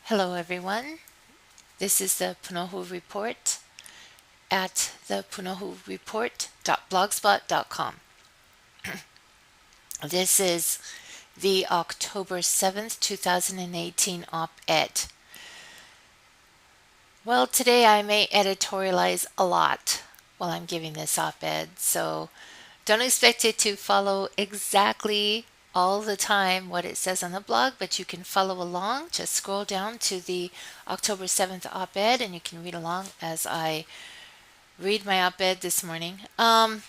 Hello, everyone. This is the Punohu Report at thepunohureport.blogspot.com. This is the October 7th, 2018 op-ed. Well, today I may editorialize a lot while I'm giving this op-ed, so don't expect it to follow exactly all the time what it says on the blog, but you can follow along. Just scroll down to the October 7th op-ed and you can read along as I read my op-ed this morning. I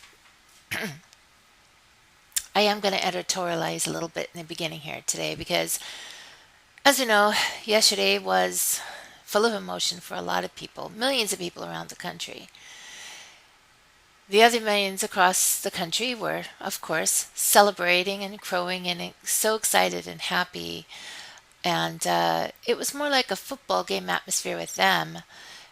am going to editorialize a little bit in the beginning here today because, as you know, yesterday was full of emotion for a lot of people, millions of people around the country. The other millions across the country were, of course, celebrating and crowing and so excited and happy. And it was more like a football game atmosphere with them.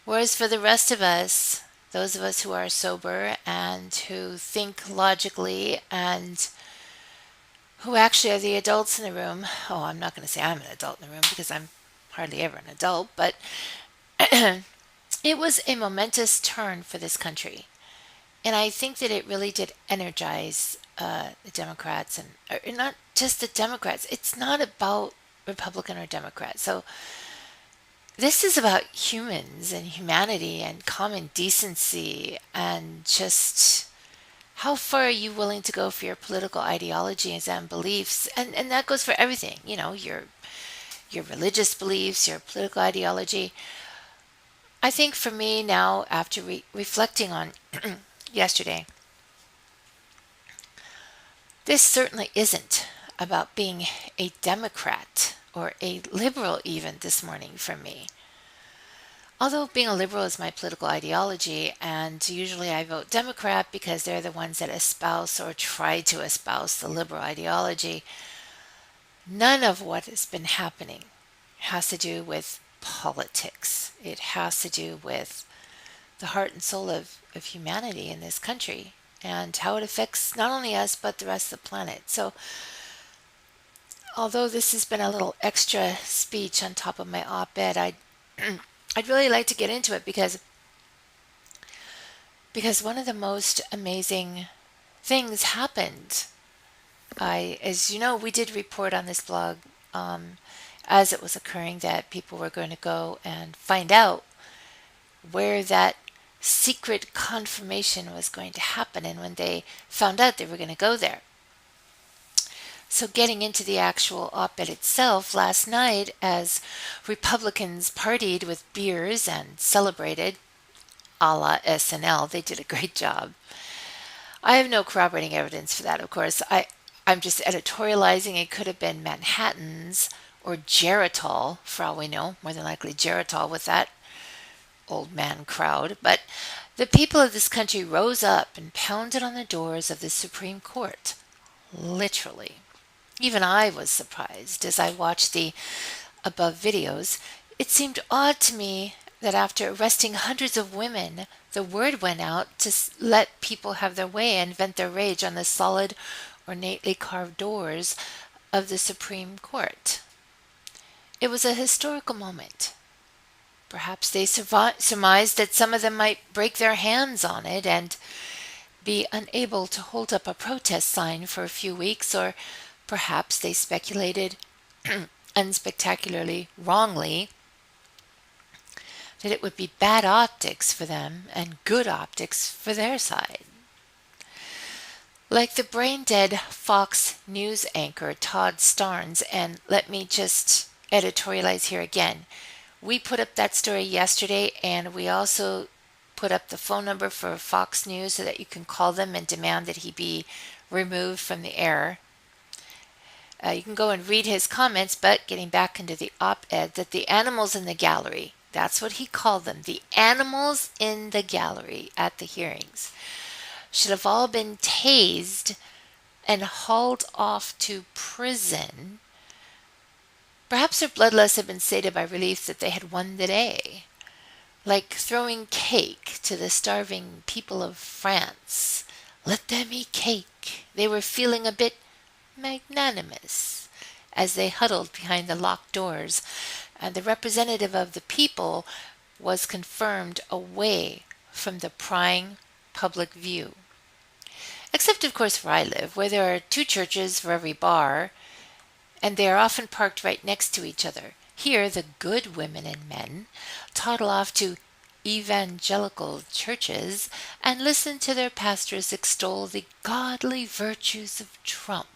Whereas for the rest of us, those of us who are sober and who think logically and who actually are the adults in the room, oh, I'm not going to say I'm an adult in the room because I'm hardly ever an adult, but it was a momentous turn for this country. And I think that it really did energize the Democrats and not just the Democrats. It's not about Republican or Democrat. So this is about humans and humanity and common decency and just how far are you willing to go for your political ideologies and beliefs? And that goes for everything, your religious beliefs, your political ideology. I think for me now, after reflecting on yesterday, this certainly isn't about being a Democrat or a liberal even this morning for me. Although being a liberal is my political ideology, and usually I vote Democrat because they're the ones that espouse or try to espouse the liberal ideology, none of what has been happening has to do with politics. It has to do with the heart and soul of humanity in this country and how it affects not only us but the rest of the planet. So although this has been a little extra speech on top of my op-ed, I'd really like to get into it because one of the most amazing things happened. As you know, we did report on this blog as it was occurring that people were going to go and find out where that secret confirmation was going to happen, and when they found out, they were going to go there. So getting into the actual op-ed itself, last night as Republicans partied with beers and celebrated a la SNL, they did a great job. I have no corroborating evidence for that, of course. I'm just editorializing. It could have been Manhattan's or Geritol, for all we know, more than likely Geritol with that old man crowd. But the people of this country rose up and pounded on the doors of the Supreme Court, literally. Even I was surprised as I watched the above videos. It seemed odd to me that after arresting hundreds of women, the word went out to let people have their way and vent their rage on the solid, ornately carved doors of the Supreme Court. It was a historical moment. Perhaps they surmised that some of them might break their hands on it and be unable to hold up a protest sign for a few weeks, or perhaps they speculated, unspectacularly wrongly, that it would be bad optics for them and good optics for their side. Like the brain-dead Fox News anchor Todd Starnes, and let me just editorialize here again. We put up that story yesterday, and we also put up the phone number for Fox News so that you can call them and demand that he be removed from the air. You can go and read his comments, but getting back into the op-ed, that the animals in the gallery, that's what he called them, the animals in the gallery at the hearings, should have all been tased and hauled off to prison. Perhaps their bloodlust had been sated by relief that they had won the day, like throwing cake to the starving people of France. Let them eat cake. They were feeling a bit magnanimous. as they huddled behind the locked doors, and the representative of the people was confirmed away from the prying public view. Except, of course, where I live, where there are two churches for every bar, and they are often parked right next to each other. Here, the good women and men toddle off to evangelical churches and listen to their pastors extol the godly virtues of Trump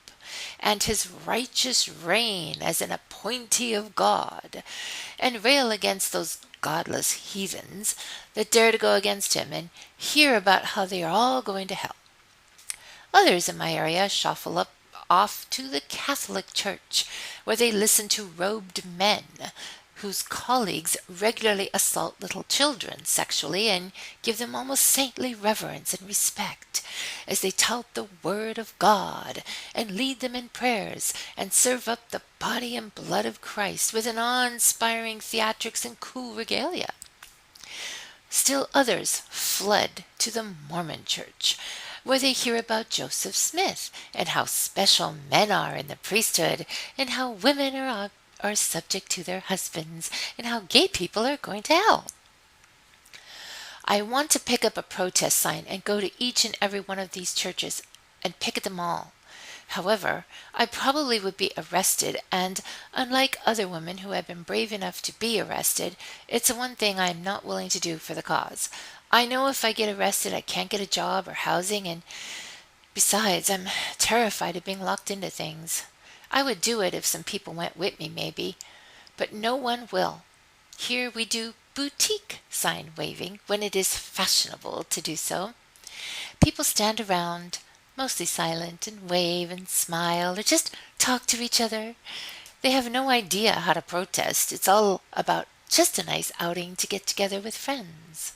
and his righteous reign as an appointee of God, and rail against those godless heathens that dare to go against him, and hear about how they are all going to hell. Others in my area shuffle off to the Catholic Church, where they listen to robed men whose colleagues regularly assault little children sexually and give them almost saintly reverence and respect as they tout the Word of God and lead them in prayers and serve up the body and blood of Christ with an awe-inspiring theatrics and cool regalia. Still others fled to the Mormon Church, where they hear about Joseph Smith and how special men are in the priesthood and how women are subject to their husbands and how gay people are going to hell. I want to pick up a protest sign and go to each and every one of these churches and picket them all. However, I probably would be arrested, and unlike other women who have been brave enough to be arrested, it's the one thing I am not willing to do for the cause. I know if I get arrested, I can't get a job or housing, and besides, I'm terrified of being locked into things. I would do it if some people went with me, maybe, but no one will. Here we do boutique sign waving when it is fashionable to do so. People stand around, mostly silent, and wave and smile or just talk to each other. They have no idea how to protest. It's all about just a nice outing to get together with friends.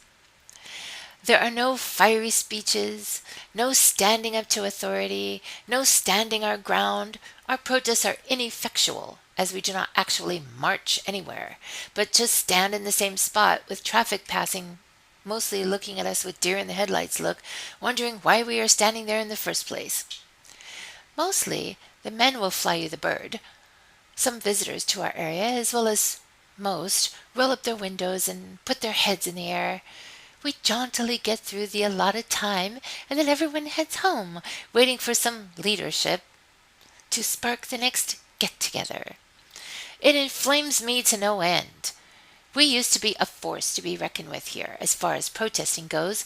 There are no fiery speeches, no standing up to authority, no standing our ground. Our protests are ineffectual, as we do not actually march anywhere, but just stand in the same spot with traffic passing, mostly looking at us with deer in the headlights look, wondering why we are standing there in the first place. Mostly, the men will fly you the bird. Some visitors to our area, as well as most, roll up their windows and put their heads in the air. We jauntily get through the allotted time, and then everyone heads home, waiting for some leadership to spark the next get-together. It inflames me to no end. We used to be a force to be reckoned with here, as far as protesting goes.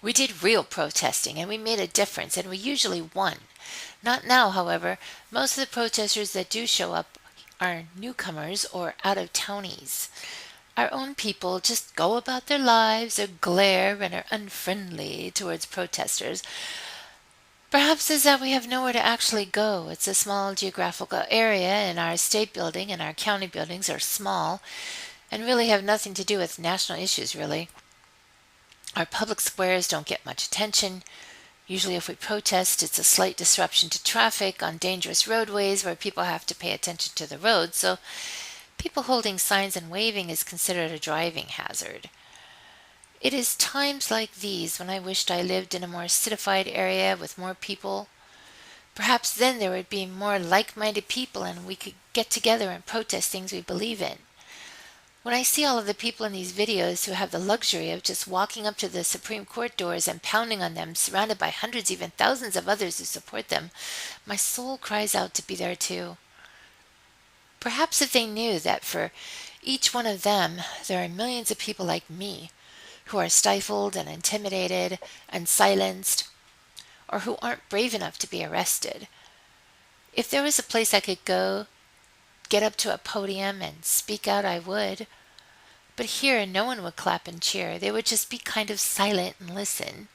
We did real protesting, and we made a difference, and we usually won. Not now, however. Most of the protesters that do show up are newcomers or out-of-townies. Our own people just go about their lives or glare and are unfriendly towards protesters. Perhaps it's that we have nowhere to actually go. It's a small geographical area, and our state building and our county buildings are small and really have nothing to do with national issues, really. Our public squares don't get much attention. Usually if we protest, it's a slight disruption to traffic on dangerous roadways where people have to pay attention to the road, so people holding signs and waving is considered a driving hazard. It is times like these when I wished I lived in a more citified area with more people. Perhaps then there would be more like-minded people and we could get together and protest things we believe in. When I see all of the people in these videos who have the luxury of just walking up to the Supreme Court doors and pounding on them, surrounded by hundreds, even thousands of others who support them, my soul cries out to be there too. Perhaps if they knew that for each one of them there are millions of people like me who are stifled and intimidated and silenced, or who aren't brave enough to be arrested. If there was a place I could go, get up to a podium and speak out, I would. But here no one would clap and cheer. They would just be kind of silent and listen.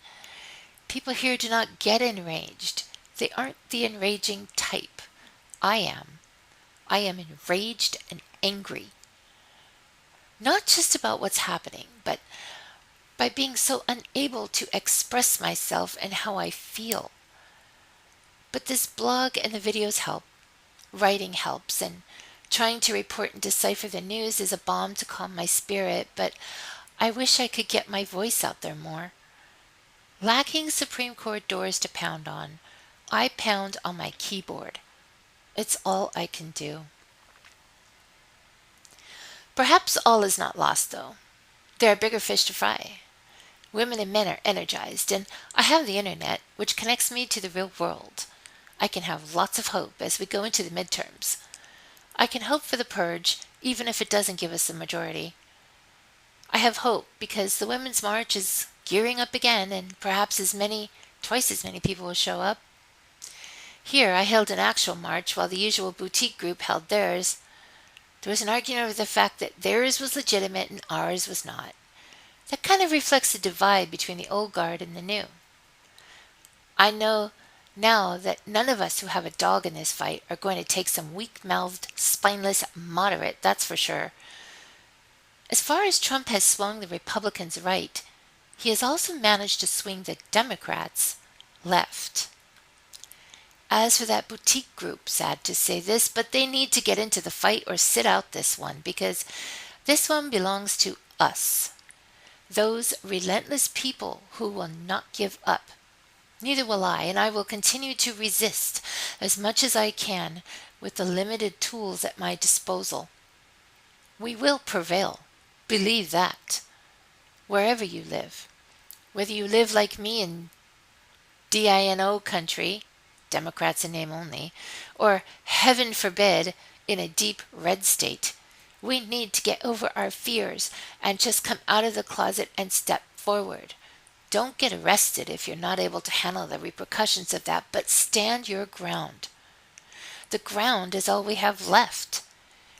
People here do not get enraged. They aren't the enraging type. I am. I am enraged and angry. Not just about what's happening, but by being so unable to express myself and how I feel. But this blog and the videos help. Writing helps, and trying to report and decipher the news is a balm to calm my spirit, but I wish I could get my voice out there more. Lacking Supreme Court doors to pound on, I pound on my keyboard. It's all I can do. Perhaps all is not lost, though. There are bigger fish to fry. Women and men are energized, and I have the internet, which connects me to the real world. I can have lots of hope as we go into the midterms. I can hope for the purge, even if it doesn't give us a majority. I have hope because the Women's March is gearing up again, and perhaps twice as many people will show up. Here, I held an actual march while the usual boutique group held theirs. There was an argument over the fact that theirs was legitimate and ours was not. That kind of reflects the divide between the old guard and the new. I know now that none of us who have a dog in this fight are going to take some weak-mouthed, spineless moderate, that's for sure. As far as Trump has swung the Republicans right, he has also managed to swing the Democrats left. As for that boutique group, sad to say this, but they need to get into the fight or sit out this one, because this one belongs to us. Those relentless people who will not give up. Neither will I, and I will continue to resist as much as I can with the limited tools at my disposal. We will prevail. Believe that. Wherever you live. Whether you live like me in DINO country, Democrats in name only, or heaven forbid, in a deep red state, we need to get over our fears and just come out of the closet and step forward. Don't get arrested if you're not able to handle the repercussions of that, but stand your ground. The ground is all we have left.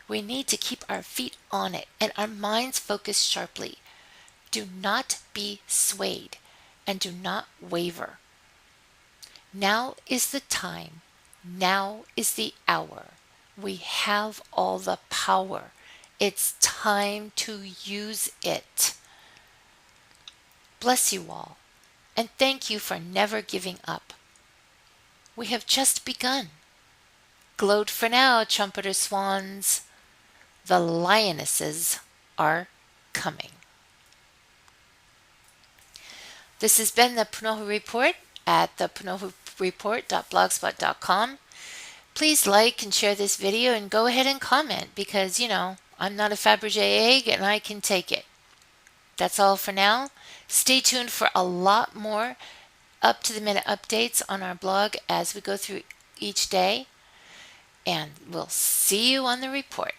We need to keep our feet on it and our minds focused sharply. Do not be swayed and do not waver. Now is the time. Now is the hour. We have all the power. It's time to use it. Bless you all, and thank you for never giving up. We have just begun. Gloat for now, trumpeter swans. The lionesses are coming. This has been the Kavenaugh Report at thekavanaughreport.blogspot.com. Please like and share this video and go ahead and comment because, I'm not a Fabergé egg and I can take it. That's all for now. Stay tuned for a lot more up-to-the-minute updates on our blog as we go through each day. And we'll see you on the report.